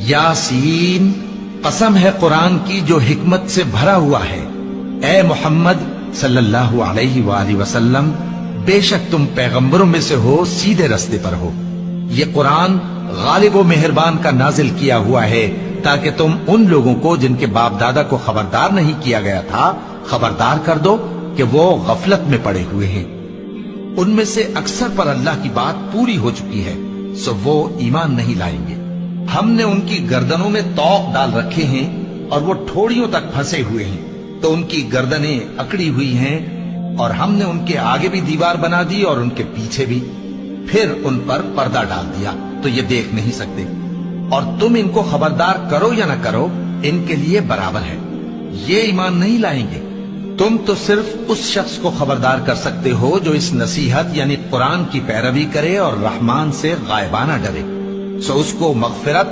यासीन, कसम है कुरान की जो हिकमत से भरा हुआ है। ए मोहम्मद सल्लल्लाहु अलैहि वसल्लम, बेशक तुम पैगंबरों में से हो, सीधे रास्ते पर हो। ये कुरान गालिब व मेहरबान का नाजिल किया हुआ है ताकि तुम उन लोगों को जिनके बाप दादा को खबरदार नहीं किया गया था खबरदार कर दो कि वो गफलत में पड़े हुए हैं। उनमें से अक्सर पर अल्लाह की बात पूरी हो चुकी है, सो वो ईमान नहीं लाएंगे। हमने उनकी गर्दनों में तौक डाल रखे हैं और वो ठोड़ियों तक फंसे हुए हैं, तो उनकी गर्दनें अकड़ी हुई हैं, और हमने उनके आगे भी दीवार बना दी और उनके पीछे भी, फिर उन पर पर्दा डाल दिया तो ये देख नहीं सकते। और तुम इनको खबरदार करो या ना करो, इनके लिए बराबर है, ये ईमान नहीं लाएंगे। तुम तो सिर्फ उस शख्स को खबरदार कर सकते हो जो इस नसीहत यानी कुरान की पैरवी करे और रहमान से गायबाना डरे, सो उसको मगफिरत